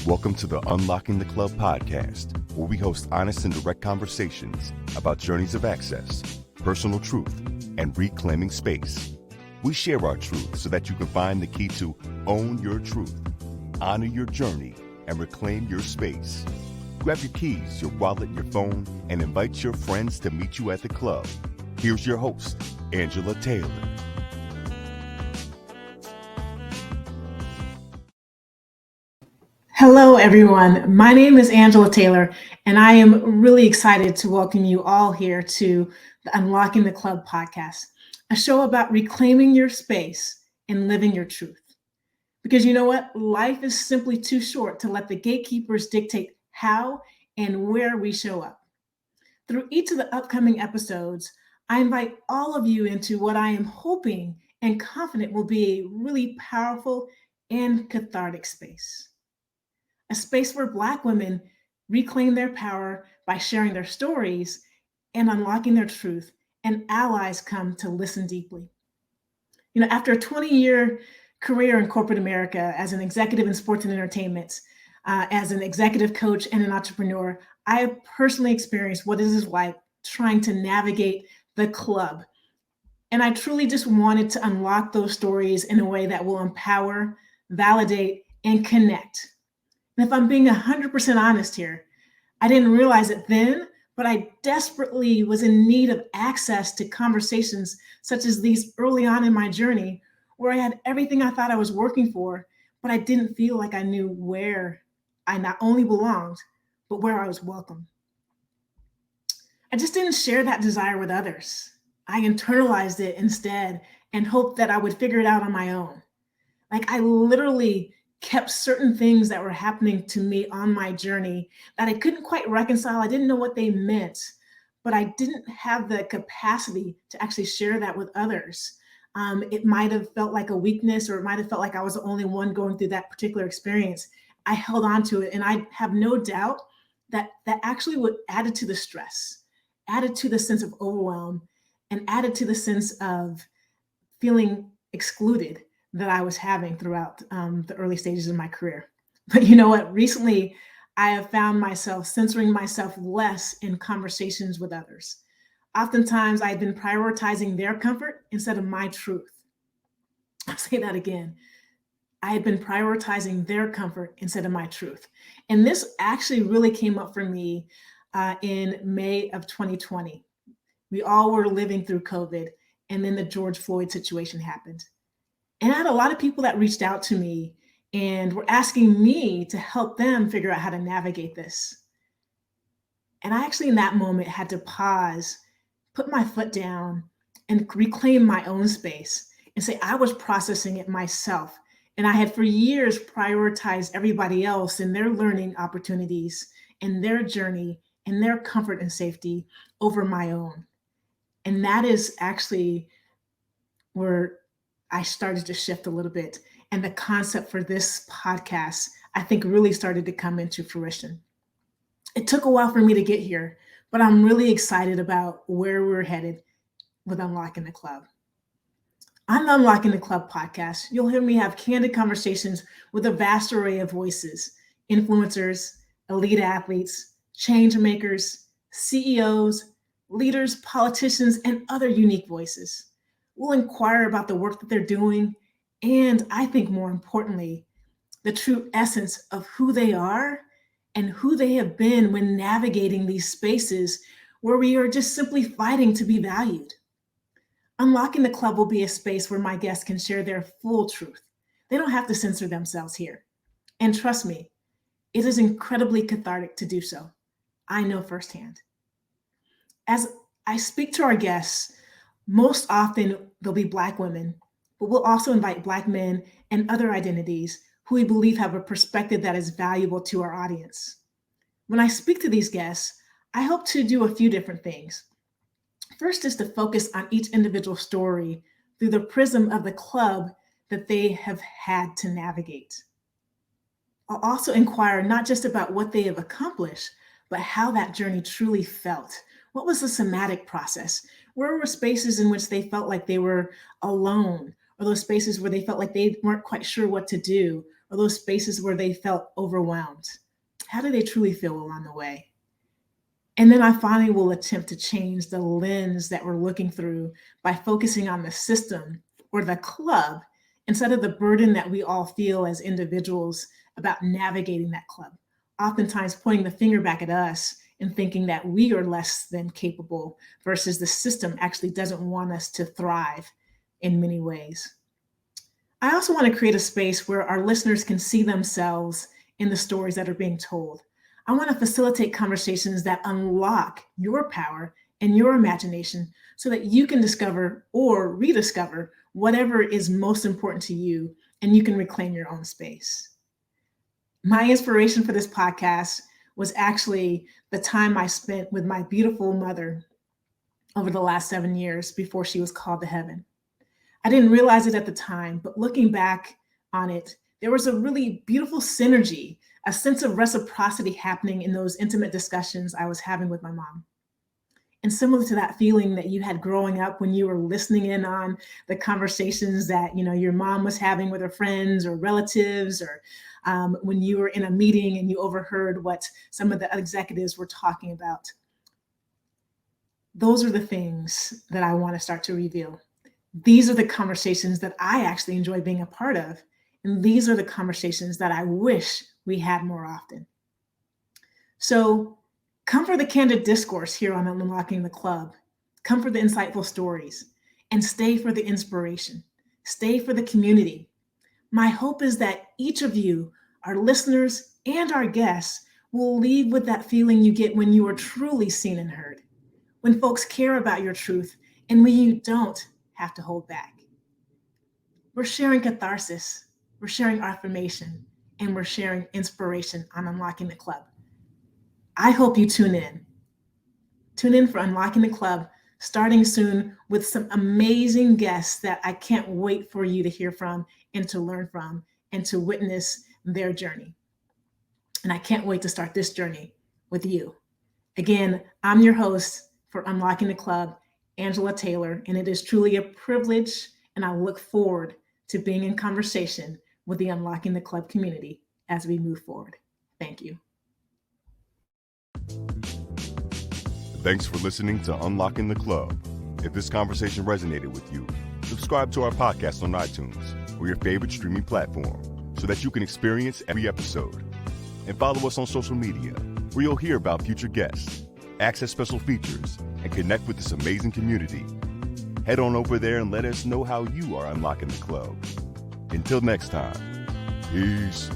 Welcome to the Unlocking the Club podcast, where we host honest and direct conversations about journeys of access, personal truth, and reclaiming space. We share our truth so that you can find the key to own your truth, honor your journey, and reclaim your space. Grab your keys, your wallet, your phone, and invite your friends to meet you at the club. Here's your host, Angela Taylor. Hello, everyone. My name is Angela Taylor, and I am really excited to welcome you all here to the Unlocking the Club podcast, a show about reclaiming your space and living your truth. Because you know what? Life is simply too short to let the gatekeepers dictate how and where we show up. Through each of the upcoming episodes, I invite all of you into what I am hoping and confident will be a really powerful and cathartic space. A space where Black women reclaim their power by sharing their stories and unlocking their truth, and allies come to listen deeply. You know, after a 20-year career in corporate America as an executive in sports and entertainment, as an executive coach and an entrepreneur, I have personally experienced what it is like trying to navigate the club. And I truly just wanted to unlock those stories in a way that will empower, validate, and connect. And if I'm being 100% honest here, I didn't realize it then, but I desperately was in need of access to conversations such as these early on in my journey, where I had everything I thought I was working for, but I didn't feel like I knew where I not only belonged, but where I was welcome. I just didn't share that desire with others. I internalized it instead and hoped that I would figure it out on my own. Like, I literally kept certain things that were happening to me on my journey that I couldn't quite reconcile. I didn't know what they meant, but I didn't have the capacity to actually share that with others. It might have felt like a weakness, or it might have felt like I was the only one going through that particular experience. I held on to it, and I have no doubt that that actually would added to the stress, added to the sense of overwhelm, and added to the sense of feeling excluded that I was having throughout the early stages of my career. But you know what? Recently, I have found myself censoring myself less in conversations with others. Oftentimes, I've been prioritizing their comfort instead of my truth. I'll say that again. I had been prioritizing their comfort instead of my truth. And this actually really came up for me in May of 2020. We all were living through COVID, and then the George Floyd situation happened. And I had a lot of people that reached out to me and were asking me to help them figure out how to navigate this. And I actually, in that moment, had to pause, put my foot down, and reclaim my own space and say I was processing it myself. And I had for years prioritized everybody else and their learning opportunities and their journey and their comfort and safety over my own. And that is actually where I started to shift a little bit. And the concept for this podcast, I think, really started to come into fruition. It took a while for me to get here, but I'm really excited about where we're headed with Unlocking the Club. On the Unlocking the Club podcast, you'll hear me have candid conversations with a vast array of voices: influencers, elite athletes, change makers, CEOs, leaders, politicians, and other unique voices. We'll inquire about the work that they're doing, and I think more importantly, the true essence of who they are and who they have been when navigating these spaces where we are just simply fighting to be valued. Unlocking the Club will be a space where my guests can share their full truth. They don't have to censor themselves here. And trust me, it is incredibly cathartic to do so. I know firsthand. As I speak to our guests, most often they'll be Black women, but we'll also invite Black men and other identities who we believe have a perspective that is valuable to our audience. When I speak to these guests, I hope to do a few different things. First is to focus on each individual story through the prism of the club that they have had to navigate. I'll also inquire not just about what they have accomplished, but how that journey truly felt. What was the somatic process? Where were spaces in which they felt like they were alone, or those spaces where they felt like they weren't quite sure what to do, or those spaces where they felt overwhelmed? How do they truly feel along the way? And then I finally will attempt to change the lens that we're looking through by focusing on the system or the club instead of the burden that we all feel as individuals about navigating that club. Oftentimes pointing the finger back at us and thinking that we are less than capable versus the system actually doesn't want us to thrive in many ways. I also want to create a space where our listeners can see themselves in the stories that are being told. I want to facilitate conversations that unlock your power and your imagination so that you can discover or rediscover whatever is most important to you and you can reclaim your own space. My inspiration for this podcast was actually the time I spent with my beautiful mother over the last 7 years before she was called to heaven. I didn't realize it at the time, but looking back on it, there was a really beautiful synergy, a sense of reciprocity happening in those intimate discussions I was having with my mom. And similar to that feeling that you had growing up when you were listening in on the conversations that your mom was having with her friends or relatives, or when you were in a meeting and you overheard what some of the executives were talking about. Those are the things that I want to start to reveal. These are the conversations that I actually enjoy being a part of. And these are the conversations that I wish we had more often. So come for the candid discourse here on Unlocking the Club. Come for the insightful stories and stay for the inspiration. Stay for the community. My hope is that each of you, our listeners and our guests, will leave with that feeling you get when you are truly seen and heard, when folks care about your truth, and when you don't have to hold back. We're sharing catharsis, we're sharing affirmation, and we're sharing inspiration on Unlocking the Club. I hope you tune in. Tune in for Unlocking the Club, starting soon with some amazing guests that I can't wait for you to hear from and to learn from and to witness their journey. And I can't wait to start this journey with you. Again, I'm your host for Unlocking the Club, Angela Taylor, and it is truly a privilege, and I look forward to being in conversation with the Unlocking the Club community as we move forward. Thank you. Thanks for listening to Unlocking the Club. If this conversation resonated with you, subscribe to our podcast on iTunes or your favorite streaming platform so that you can experience every episode. And follow us on social media, where you'll hear about future guests, access special features, and connect with this amazing community. Head on over there and let us know how you are unlocking the club. Until next time, peace.